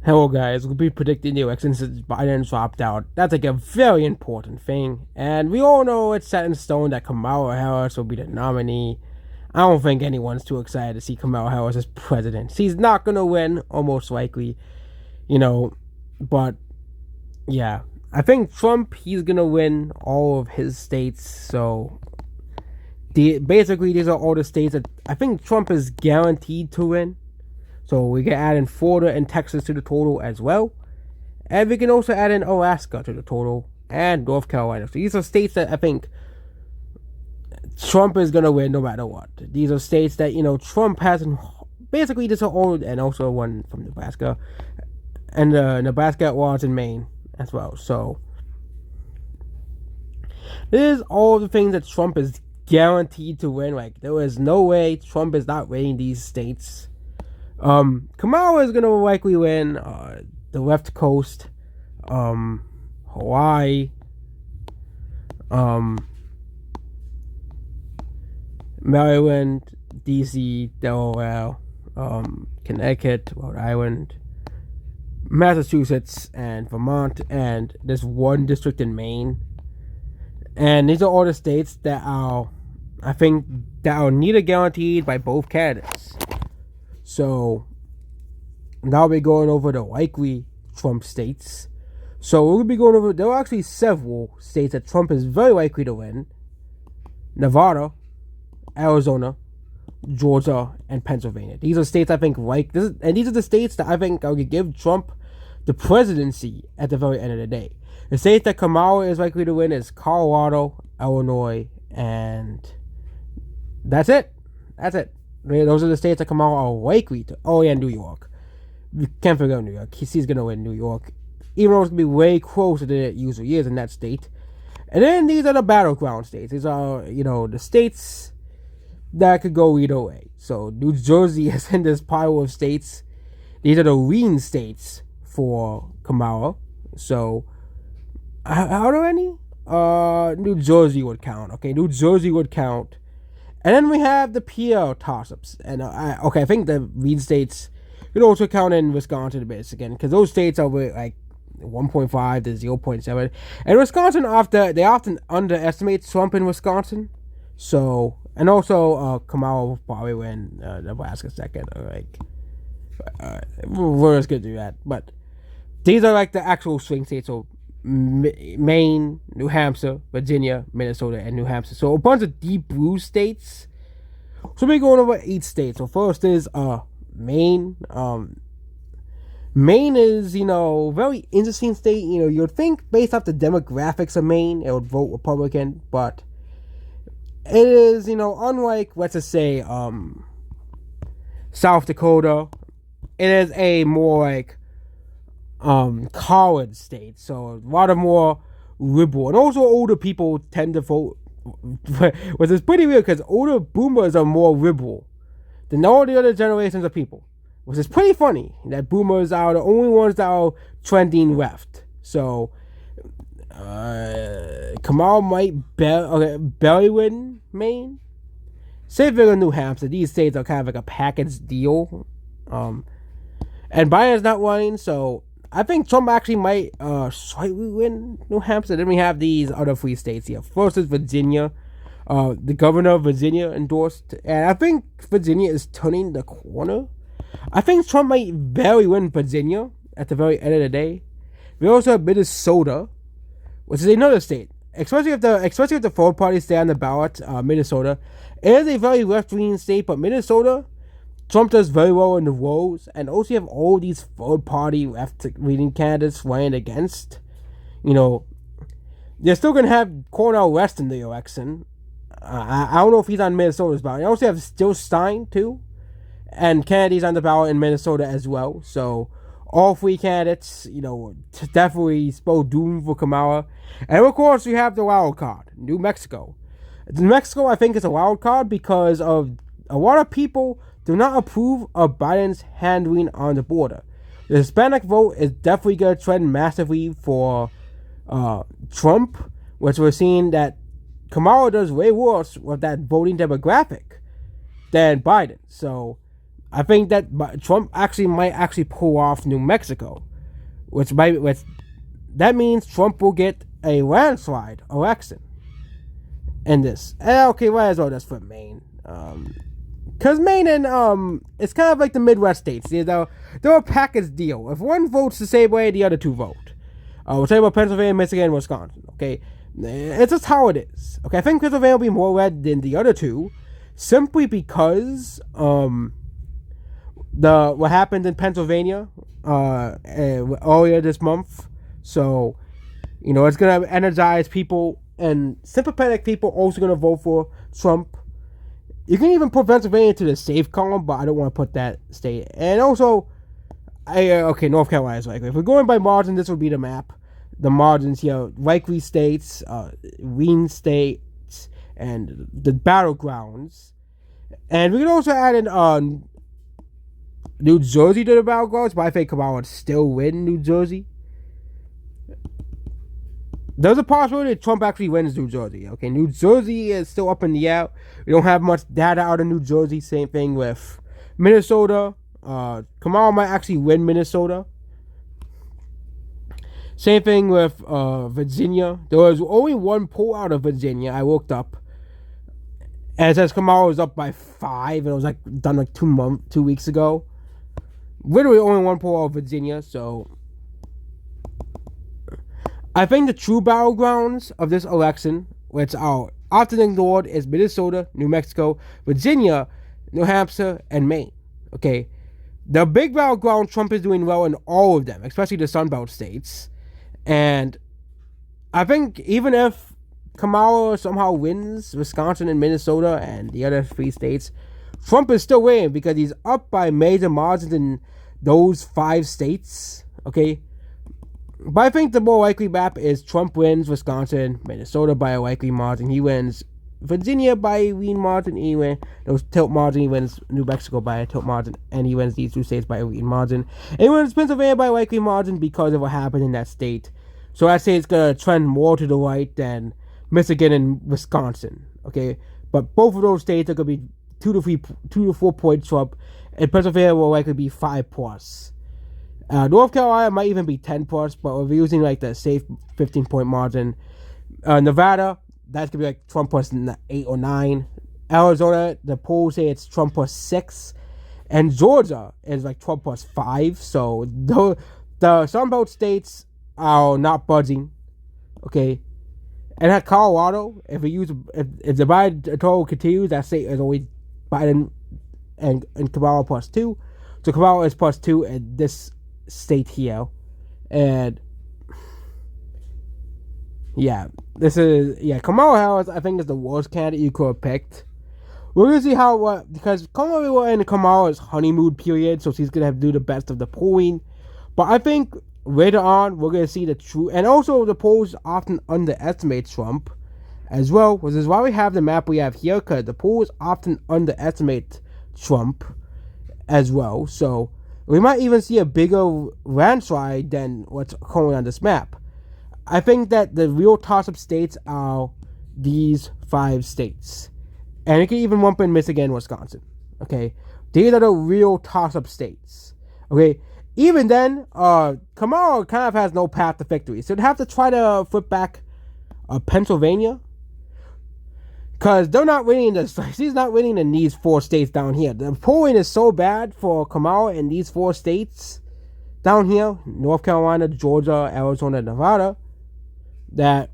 Hello guys, we'll be predicting the election since Biden dropped out. That's like a very important thing. And we all know it's set in stone that Kamala Harris will be the nominee. I don't think anyone's too excited to see Kamala Harris as president. She's not gonna win, almost likely, you know, but yeah. I think Trump, he's gonna win all of his states, so basically these are all the states that I think Trump is guaranteed to win. So we can add in Florida and Texas to the total as well. And we can also add in Alaska to the total and North Carolina. So these are states that I think Trump is going to win no matter what. These are states that, Trump hasn't. Basically, this are all, and also one from Nebraska. And Nebraska was in Maine as well. So this is all the things that Trump is guaranteed to win. Like, there is no way Trump is not winning these states. Kamala is gonna likely win the left coast, Hawaii, Maryland, DC, Delaware, Connecticut, Rhode Island, Massachusetts, and Vermont, and there's one district in Maine. And these are all the states that are, I think, that are neither guaranteed by both candidates. So now we're going over the likely Trump states. So we'll be going over, there are actually several states that Trump is very likely to win. Nevada, Arizona, Georgia, and Pennsylvania. These are states I think and these are the states that I think I would give Trump the presidency at the very end of the day. The states that Kamala is likely to win is Colorado, Illinois, and that's it. That's it. Those are the states that Kamala are likely to. Oh yeah, New York. We can't forget New York. He's gonna win New York, even though it's gonna be way closer than it usually is in that state. And then these are the battleground states. These are, the states that could go either way. So New Jersey is in this pile of states. These are the lean states for Kamala. So how do any? New Jersey would count. Okay, New Jersey would count. And then we have the PR toss-ups. And I think the lean states could also count in Wisconsin and Michigan, because those states are like 1.5 to 0.7. And Wisconsin, they often underestimate Trump in Wisconsin. So, and also Kamala will probably win Nebraska second. We're just going to do that. But these are like the actual swing states. So Maine, New Hampshire, Virginia, Minnesota, and New Hampshire. So a bunch of deep blue states. So we're going over 8 states. So first is Maine. Maine is, very interesting state. You'd think based off the demographics of Maine, it would vote Republican, but it is, unlike, let's just say, South Dakota, it is a more like college state, so a lot of more liberal, and also older people tend to vote, which is pretty weird because older boomers are more liberal than all the other generations of people, which is pretty funny that boomers are the only ones that are trending left. So Kamala might barely win Maine. Same thing in New Hampshire. These states are kind of like a package deal, and Biden's not running, so I think Trump actually might slightly win New Hampshire. Then we have these other 3 states here. First is Virginia. The governor of Virginia endorsed, and I think Virginia is turning the corner. I think Trump might barely win Virginia at the very end of the day. We also have Minnesota, which is another state. Especially if the third party stay on the ballot, Minnesota. It is a very left-leaning state, but Minnesota, Trump does very well in the rolls, and also you have all these third-party left-leaning candidates running against. They're still going to have Cornel West in the election. I don't know if he's on Minnesota's ballot. You also have Still Stein, too, and Kennedy's on the ballot in Minnesota as well. So all 3 candidates, definitely spell doom for Kamala. And of course, you have the wild card, New Mexico. New Mexico, I think, is a wild card because of a lot of people do not approve of Biden's handling on the border. The Hispanic vote is definitely going to trend massively for Trump, which we're seeing that Kamala does way worse with that voting demographic than Biden. So I think that Trump might actually pull off New Mexico, which that means Trump will get a landslide election in this. And okay, might as well just for Maine, because Maine and it's kind of like the Midwest states. They're a package deal. If one votes the same way, the other two vote. We'll tell you about Pennsylvania, Michigan, and Wisconsin. Okay, it's just how it is. Okay, I think Pennsylvania will be more red than the other two, simply because what happened in Pennsylvania earlier this month. So, it's gonna energize people, and sympathetic people also gonna vote for Trump. You can even put Pennsylvania to the safe column, but I don't want to put that state. And also, North Carolina is likely. If we're going by margin, this would be the map. The margins here: likely states, lean states, and the battlegrounds. And we can also add in New Jersey to the battlegrounds, but I think Kamala would still win New Jersey. There's a possibility that Trump actually wins New Jersey. Okay, New Jersey is still up in the air. We don't have much data out of New Jersey. Same thing with Minnesota. Kamala might actually win Minnesota. Same thing with Virginia. There was only one poll out of Virginia I looked up, and it says Kamala was up by 5, and it was done 2 weeks ago. Literally only one poll out of Virginia, so I think the true battlegrounds of this election, which are often ignored, is Minnesota, New Mexico, Virginia, New Hampshire, and Maine. Okay, the big battleground, Trump is doing well in all of them, especially the Sun Belt states. And I think even if Kamala somehow wins Wisconsin and Minnesota and the other 3 states, Trump is still winning because he's up by major margins in those 5 states. Okay. But I think the more likely map is Trump wins Wisconsin, Minnesota by a likely margin. He wins Virginia by a lean margin. He wins those tilt margin. He wins New Mexico by a tilt margin. And he wins these 2 states by a lean margin. And he wins Pennsylvania by a likely margin because of what happened in that state. So I'd say it's going to trend more to the right than Michigan and Wisconsin. Okay? But both of those states are going to be 2 to 4 points up. And Pennsylvania will likely be 5+. North Carolina might even be 10+, but we're using the safe 15-point margin. Nevada, that's gonna be Trump plus 8 or 9. Arizona, the polls say it's Trump plus 6, and Georgia is Trump plus 5. So the Sun Belt states are not budging. Okay, and at Colorado, if the Biden total continues, that state is always Biden and Kamala plus 2. So Kamala is plus 2 in this state here, and Kamala Harris I think is the worst candidate you could have picked. We're gonna see because Kamala will end Kamala's honeymoon period, so she's gonna have to do the best of the polling. But I think later on we're gonna see the true, and also the polls often underestimate Trump as well, which is why we have the map we have here, because the polls often underestimate Trump as well. So we might even see a bigger landslide than what's going on this map. I think that the real toss-up states are these 5 states. And it can even lump in Michigan, Wisconsin. Okay? These are the real toss-up states. Okay? Even then, Kamala kind of has no path to victory. So they'd have to try to flip back Pennsylvania. Because they're not winning she's not winning in these 4 states down here. The polling is so bad for Kamala in these 4 states down here, North Carolina, Georgia, Arizona, Nevada, that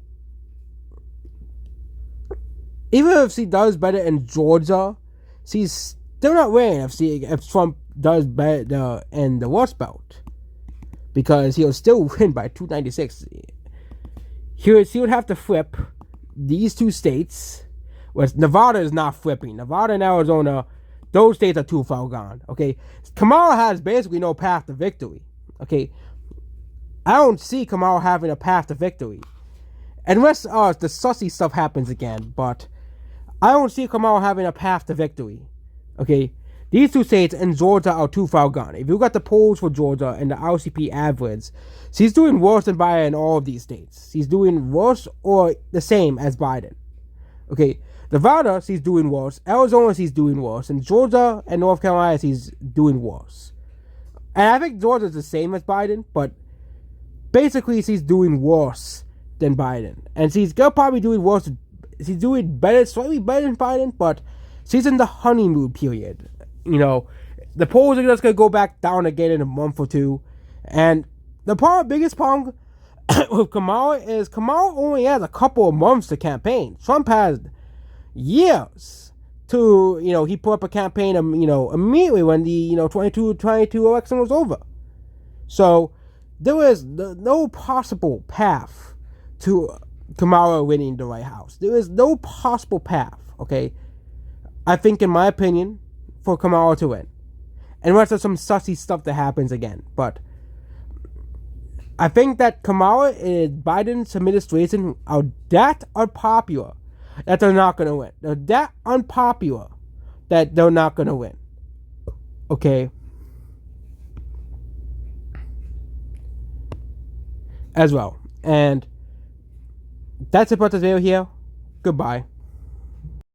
even if she does better in Georgia, she's still not winning if Trump does better in the Rust Belt. Because he'll still win by 296. He would have to flip these 2 states. Whereas Nevada is not flipping. Nevada and Arizona, those states are too far gone. Okay, Kamala has basically no path to victory. Okay, I don't see Kamala having a path to victory, unless the sussy stuff happens again. But I don't see Kamala having a path to victory. Okay, these 2 states and Georgia are too far gone. If you got the polls for Georgia and the RCP average, she's doing worse than Biden in all of these states. She's doing worse or the same as Biden. Okay. Nevada, he's doing worse. Arizona, he's doing worse. And Georgia and North Carolina, he's doing worse. And I think Georgia's the same as Biden, but basically he's doing worse than Biden. And he's gonna probably doing worse. He's doing better, slightly better than Biden, but she's in the honeymoon period. You know, the polls are just gonna go back down again in a month or two. And the biggest problem with Kamala is Kamala only has a couple of months to campaign. Trump has years to, he put up a campaign, immediately when the, 2022 election was over. So there is no possible path to Kamala winning the White House. There is no possible path, okay? I think, in my opinion, for Kamala to win. Unless there's some sussy stuff that happens again. But I think that Kamala and Biden's administration are that unpopular that they're not going to win. They're that unpopular that they're not going to win. Okay? As well. And that's it for this video here. Goodbye.